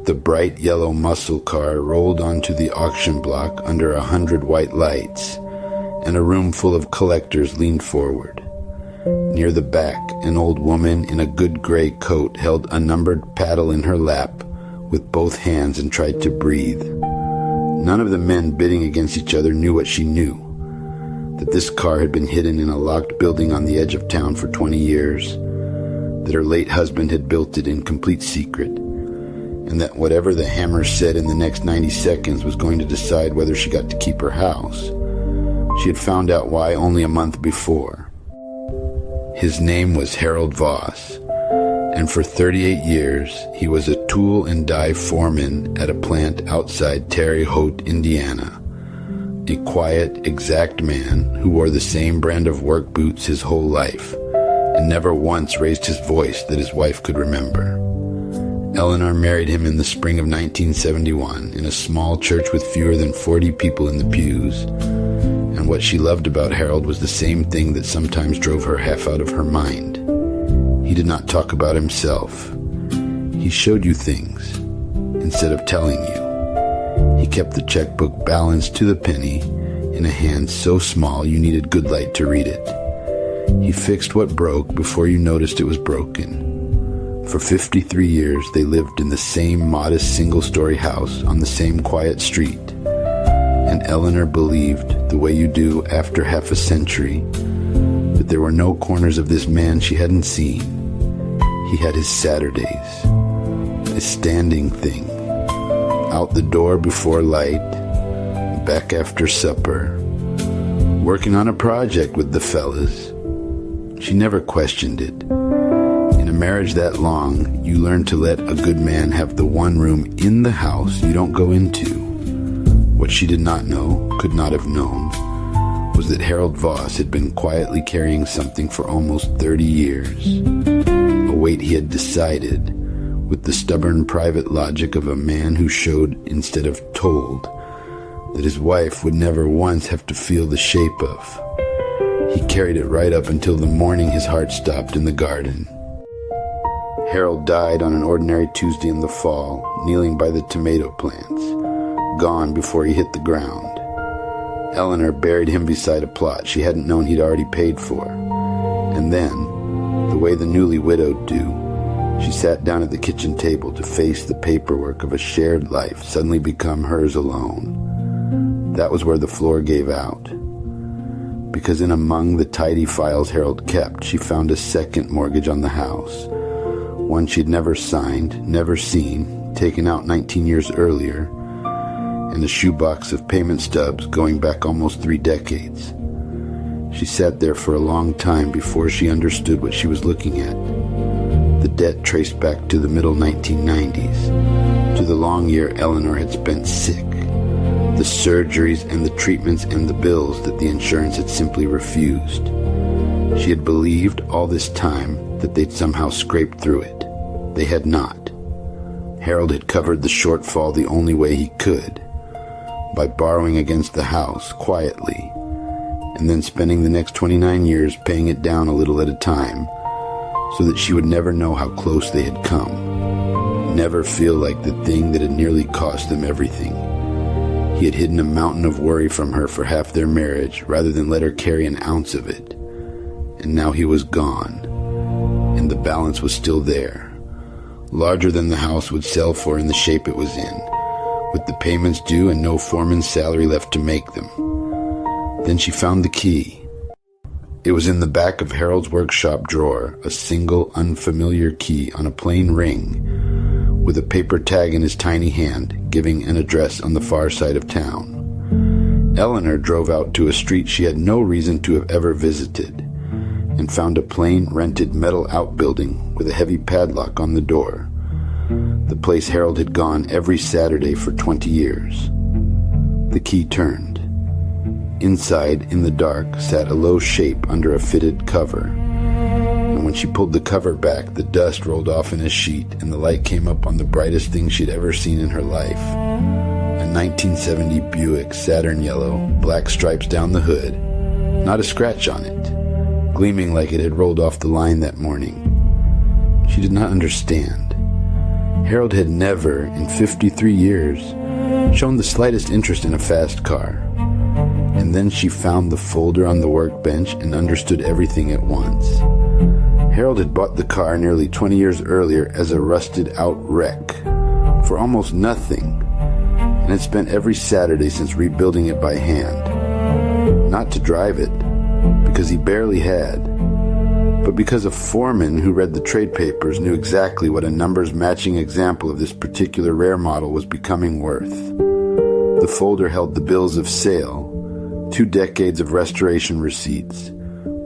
The bright yellow muscle car rolled onto the auction block under 100 white lights, and a room full of collectors leaned forward. Near the back, an old woman in a good gray coat held a numbered paddle in her lap with both hands and tried to breathe. None of the men bidding against each other knew what she knew, that this car had been hidden in a locked building on the edge of town for 20 years, that her late husband had built it in complete secret, and that whatever the hammer said in the next 90 seconds was going to decide whether she got to keep her house. She had found out why only a month before. His name was Harold Voss, and for 38 years he was a tool and die foreman at a plant outside Terre Haute, Indiana. A quiet, exact man who wore the same brand of work boots his whole life, and never once raised his voice that his wife could remember. Eleanor married him in the spring of 1971 in a small church with fewer than 40 people in the pews, and what she loved about Harold was the same thing that sometimes drove her half out of her mind. He did not talk about himself. He showed you things instead of telling you. He kept the checkbook balanced to the penny in a hand so small you needed good light to read it. He fixed what broke before you noticed it was broken. For 53 years they lived in the same modest single-story house on the same quiet street, and Eleanor believed, the way you do after half a century, that there were no corners of this man she hadn't seen. He had his Saturdays, a standing thing, out the door before light, back after supper, working on a project with the fellas. She never questioned it. In a marriage that long, you learn to let a good man have the one room in the house you don't go into. What she did not know, could not have known, was that Harold Voss had been quietly carrying something for almost 30 years. A weight he had decided, with the stubborn private logic of a man who showed instead of told, that his wife would never once have to feel the shape of. He carried it right up until the morning his heart stopped in the garden. Harold died on an ordinary Tuesday in the fall, kneeling by the tomato plants, gone before he hit the ground. Eleanor buried him beside a plot she hadn't known he'd already paid for. And then, the way the newly widowed do, she sat down at the kitchen table to face the paperwork of a shared life suddenly become hers alone. That was where the floor gave out. Because in among the tidy files Harold kept, she found a second mortgage on the house, one she'd never signed, never seen, taken out 19 years earlier, and a shoebox of payment stubs going back almost 3 decades. She sat there for a long time before she understood what she was looking at. The debt traced back to the middle 1990s, to the long year Eleanor had spent sick, the surgeries and the treatments and the bills that the insurance had simply refused. She had believed all this time that they'd somehow scraped through it. They had not. Harold had covered the shortfall the only way he could, by borrowing against the house quietly, and then spending the next 29 years paying it down a little at a time, so that she would never know how close they had come, never feel like the thing that had nearly cost them everything. He had hidden a mountain of worry from her for half their marriage rather than let her carry an ounce of it. And now he was gone, and the balance was still there, larger than the house would sell for in the shape it was in, with the payments due and no foreman's salary left to make them. Then she found the key. It was in the back of Harold's workshop drawer, a single, unfamiliar key on a plain ring, with a paper tag in his tiny hand, giving an address on the far side of town. Eleanor drove out to a street she had no reason to have ever visited, and found a plain, rented metal outbuilding with a heavy padlock on the door, the place Harold had gone every Saturday for 20 years. The key turned. Inside, in the dark, sat a low shape under a fitted cover, and when she pulled the cover back, the dust rolled off in a sheet, and the light came up on the brightest thing she'd ever seen in her life. A 1970 Buick Saturn yellow, black stripes down the hood, not a scratch on it, gleaming like it had rolled off the line that morning. She did not understand. Harold had never, in 53 years, shown the slightest interest in a fast car. And then she found the folder on the workbench and understood everything at once. Harold had bought the car nearly 20 years earlier as a rusted-out wreck for almost nothing, and had spent every Saturday since rebuilding it by hand. Not to drive it, because he barely had, but because a foreman who read the trade papers knew exactly what a numbers-matching example of this particular rare model was becoming worth. The folder held the bills of sale, 2 decades of restoration receipts,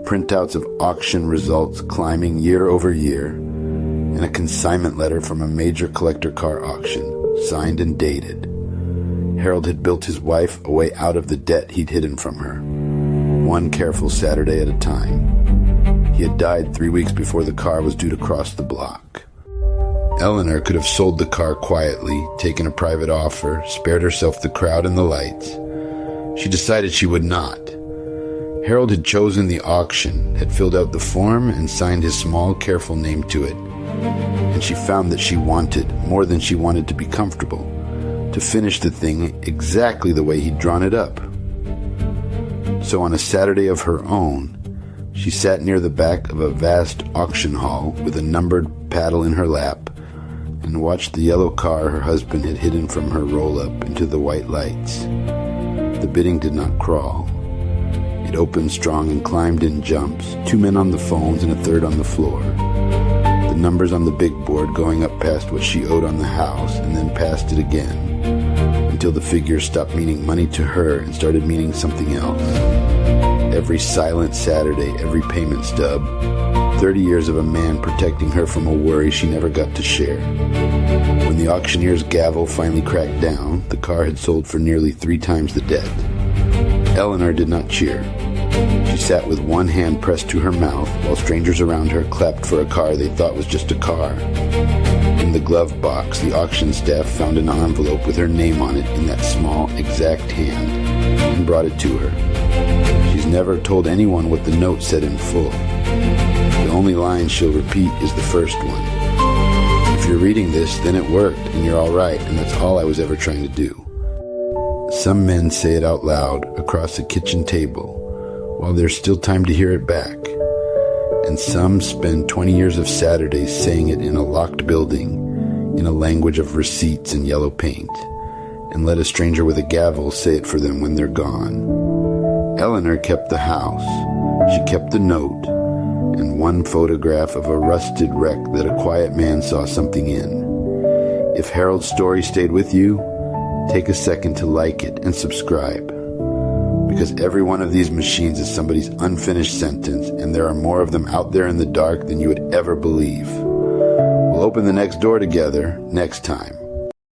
printouts of auction results climbing year over year, and a consignment letter from a major collector car auction, signed and dated. Harold had built his wife a way out of the debt he'd hidden from her, one careful Saturday at a time. He had died 3 weeks before the car was due to cross the block. Eleanor could have sold the car quietly, taken a private offer, spared herself the crowd and the lights. She decided she would not. Harold had chosen the auction, had filled out the form, and signed his small, careful name to it. And she found that she wanted, more than she wanted to be comfortable, to finish the thing exactly the way he'd drawn it up. So on a Saturday of her own, she sat near the back of a vast auction hall with a numbered paddle in her lap and watched the yellow car her husband had hidden from her roll up into the white lights. The bidding did not crawl. It opened strong and climbed in jumps, 2 men on the phones and a third on the floor. The numbers on the big board going up past what she owed on the house and then past it again, until the figures stopped meaning money to her and started meaning something else. Every silent Saturday, every payment stub, 30 years of a man protecting her from a worry she never got to share. When the auctioneer's gavel finally cracked down, the car had sold for nearly 3 times the debt. Eleanor did not cheer. She sat with one hand pressed to her mouth while strangers around her clapped for a car they thought was just a car. In the glove box, the auction staff found an envelope with her name on it in that small, exact hand and brought it to her. She's never told anyone what the note said in full. The only line she'll repeat is the first one. If you're reading this, then it worked, and you're all right, and that's all I was ever trying to do. Some men say it out loud across a kitchen table, while there's still time to hear it back. And some spend 20 years of Saturdays saying it in a locked building, in a language of receipts and yellow paint, and let a stranger with a gavel say it for them when they're gone. Eleanor kept the house. She kept the note, and one photograph of a rusted wreck that a quiet man saw something in. If Harold's story stayed with you, take a second to like it and subscribe, because every one of these machines is somebody's unfinished sentence, and there are more of them out there in the dark than you would ever believe. We'll open the next door together next time.